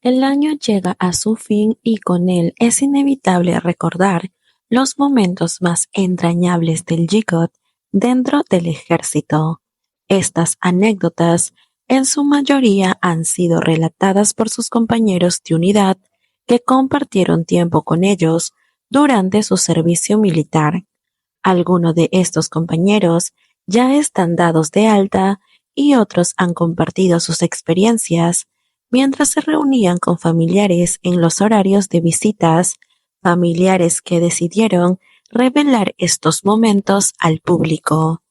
El año llega a su fin y con él es inevitable recordar los momentos más entrañables del Gigot dentro del ejército. Estas anécdotas en su mayoría han sido relatadas por sus compañeros de unidad que compartieron tiempo con ellos durante su servicio militar. Algunos de estos compañeros ya están dados de alta y otros han compartido sus experiencias mientras se reunían con familiares en los horarios de visitas, familiares que decidieron revelar estos momentos al público.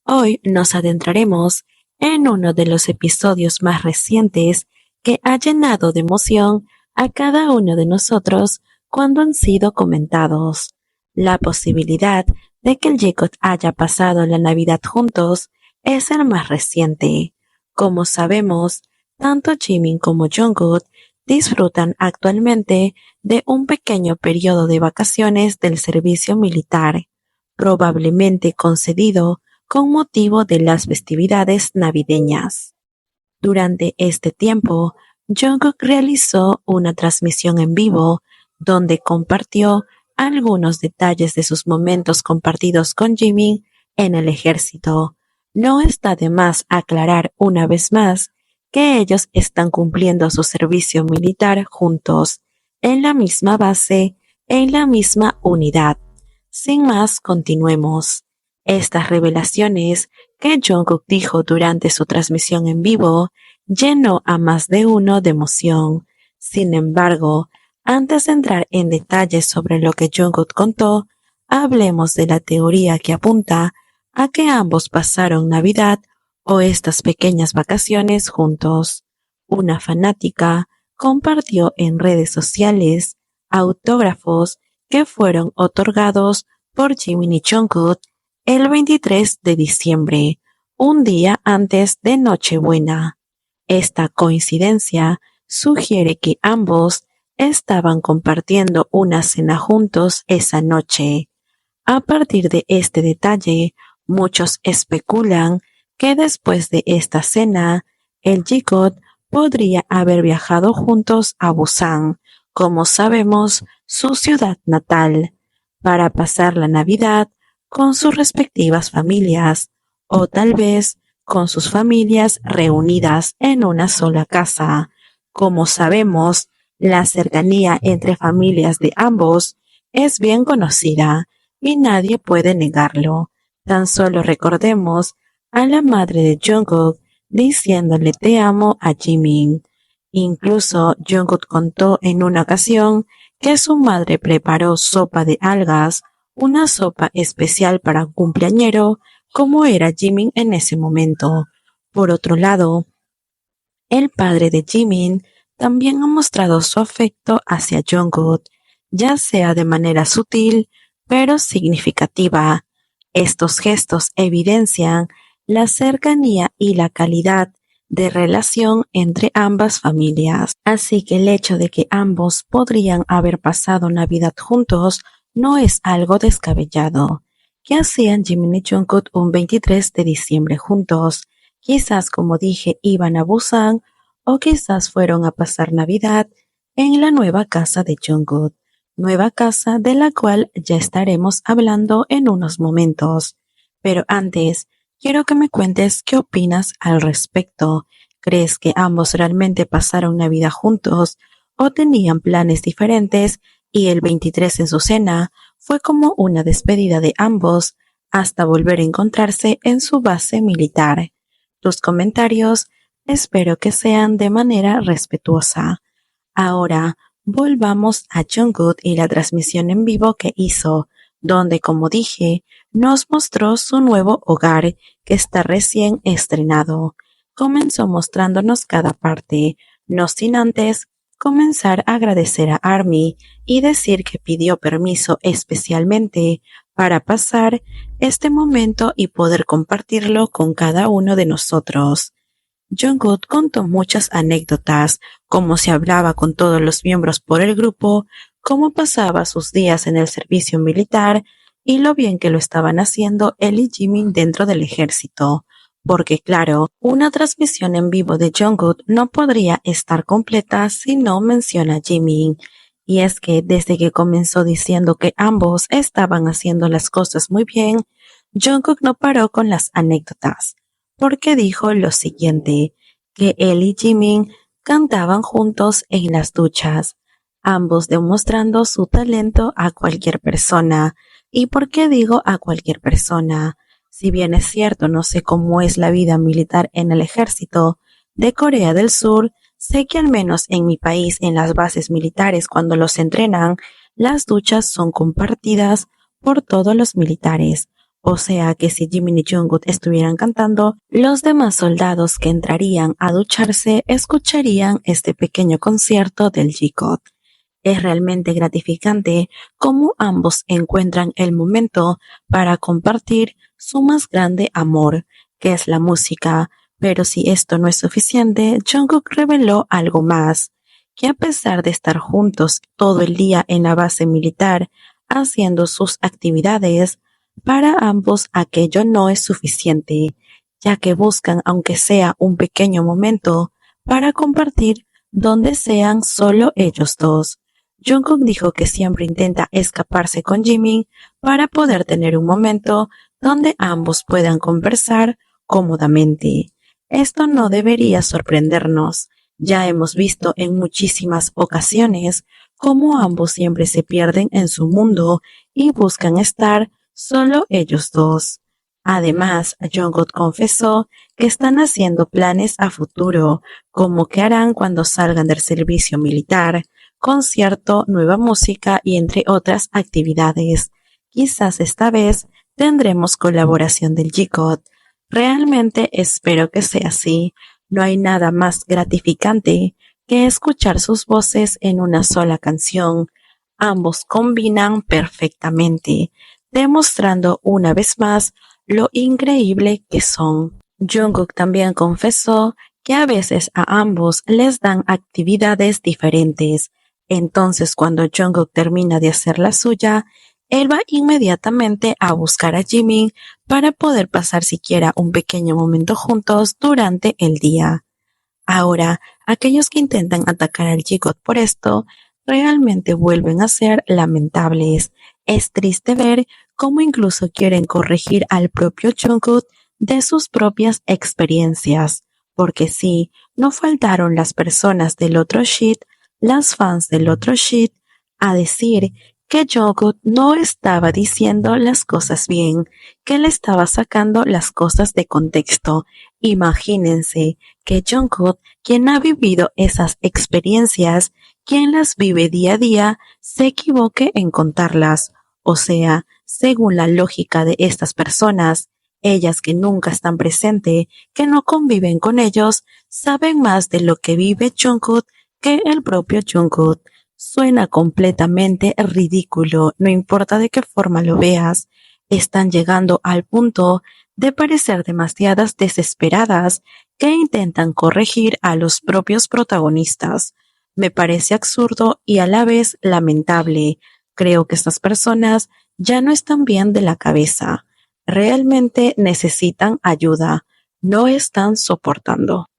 Hoy nos adentraremos en uno de los episodios más recientes que ha llenado de emoción a cada uno de nosotros cuando han sido comentados. La posibilidad de que el Jacob haya pasado la Navidad juntos es el más reciente. Como sabemos, tanto Jimin como Jungkook disfrutan actualmente de un pequeño periodo de vacaciones del servicio militar, probablemente concedido con motivo de las festividades navideñas. Durante este tiempo, Jungkook realizó una transmisión en vivo donde compartió algunos detalles de sus momentos compartidos con Jimin en el ejército. No está de más aclarar una vez más que ellos están cumpliendo su servicio militar juntos, en la misma base, en la misma unidad. Sin más, continuemos. Estas revelaciones que Jungkook dijo durante su transmisión en vivo llenó a más de uno de emoción. Sin embargo, antes de entrar en detalles sobre lo que Jungkook contó, hablemos de la teoría que apunta a que ambos pasaron Navidad o estas pequeñas vacaciones juntos. Una fanática compartió en redes sociales autógrafos que fueron otorgados por Jimin y Jungkook el 23 de diciembre, un día antes de Nochebuena. Esta coincidencia sugiere que ambos estaban compartiendo una cena juntos esa noche. A partir de este detalle, muchos especulan que después de esta cena, el Gigot podría haber viajado juntos a Busan, como sabemos, su ciudad natal, para pasar la Navidad con sus respectivas familias, o tal vez con sus familias reunidas en una sola casa. Como sabemos, la cercanía entre familias de ambos es bien conocida y nadie puede negarlo. Tan solo recordemos a la madre de Jungkook diciéndole te amo a Jimin. Incluso Jungkook contó en una ocasión que su madre preparó sopa de algas, una sopa especial para un cumpleañero como era Jimin en ese momento. Por otro lado, el padre de Jimin también ha mostrado su afecto hacia Jungkook, ya sea de manera sutil pero significativa. Estos gestos evidencian la cercanía y la calidad de relación entre ambas familias. Así que el hecho de que ambos podrían haber pasado Navidad juntos no es algo descabellado. ¿Qué hacían Jimin y Jungkook un 23 de diciembre juntos? Quizás, como dije, iban a Busan o quizás fueron a pasar Navidad en la nueva casa de Jungkook, nueva casa de la cual ya estaremos hablando en unos momentos. Pero antes, quiero que me cuentes qué opinas al respecto. ¿Crees que ambos realmente pasaron Navidad juntos o tenían planes diferentes y el 23 en su cena fue como una despedida de ambos hasta volver a encontrarse en su base militar? Tus comentarios espero que sean de manera respetuosa. Ahora, volvamos a Jungkook y la transmisión en vivo que hizo, donde, como dije, nos mostró su nuevo hogar que está recién estrenado. Comenzó mostrándonos cada parte, no sin antes comenzar a agradecer a ARMY y decir que pidió permiso especialmente para pasar este momento y poder compartirlo con cada uno de nosotros. Jungkook contó muchas anécdotas, cómo se hablaba con todos los miembros por el grupo, cómo pasaba sus días en el servicio militar y lo bien que lo estaban haciendo él y Jimin dentro del ejército. porque claro, una transmisión en vivo de Jungkook no podría estar completa si no menciona a Jimin. Y es que desde que comenzó diciendo que ambos estaban haciendo las cosas muy bien, Jungkook no paró con las anécdotas, porque dijo lo siguiente, que él y Jimin cantaban juntos en las duchas, ambos demostrando su talento a cualquier persona. ¿Y por qué digo a cualquier persona? Si bien es cierto, no sé cómo es la vida militar en el ejército de Corea del Sur, sé que al menos en mi país, en las bases militares, cuando los entrenan, las duchas son compartidas por todos los militares. O sea que si Jimin y Jungkook estuvieran cantando, los demás soldados que entrarían a ducharse escucharían este pequeño concierto del G-God. Es realmente gratificante cómo ambos encuentran el momento para compartir su más grande amor, que es la música. Pero si esto no es suficiente, Jungkook reveló algo más, que a pesar de estar juntos todo el día en la base militar, haciendo sus actividades, para ambos aquello no es suficiente, ya que buscan aunque sea un pequeño momento para compartir donde sean solo ellos dos. Jungkook dijo que siempre intenta escaparse con Jimin para poder tener un momento donde ambos puedan conversar cómodamente. Esto no debería sorprendernos. Ya hemos visto en muchísimas ocasiones cómo ambos siempre se pierden en su mundo y buscan estar solo ellos dos. Además, Jungkook confesó que están haciendo planes a futuro, como que harán cuando salgan del servicio militar, concierto, nueva música y entre otras actividades. Quizás esta vez tendremos colaboración del G-God. Realmente espero que sea así. No hay nada más gratificante que escuchar sus voces en una sola canción. Ambos combinan perfectamente, demostrando una vez más lo increíble que son. Jungkook también confesó que a veces a ambos les dan actividades diferentes. Entonces, cuando Jungkook termina de hacer la suya, él va inmediatamente a buscar a Jimin para poder pasar siquiera un pequeño momento juntos durante el día. Ahora, aquellos que intentan atacar al G-God por esto, realmente vuelven a ser lamentables. Es triste ver cómo incluso quieren corregir al propio Jungkook de sus propias experiencias. Porque sí, no faltaron las personas del otro shit, las fans del otro shit, a decir que Jungkook no estaba diciendo las cosas bien, que le estaba sacando las cosas de contexto. Imagínense que Jungkook, quien ha vivido esas experiencias, quien las vive día a día, se equivoque en contarlas. O sea, según la lógica de estas personas, ellas que nunca están presentes, que no conviven con ellos, saben más de lo que vive Jungkook que el propio Jungkook. Suena completamente ridículo, no importa de qué forma lo veas. Están llegando al punto de parecer demasiadas desesperadas que intentan corregir a los propios protagonistas. Me parece absurdo y a la vez lamentable. Creo que estas personas ya no están bien de la cabeza. Realmente necesitan ayuda. No están soportando.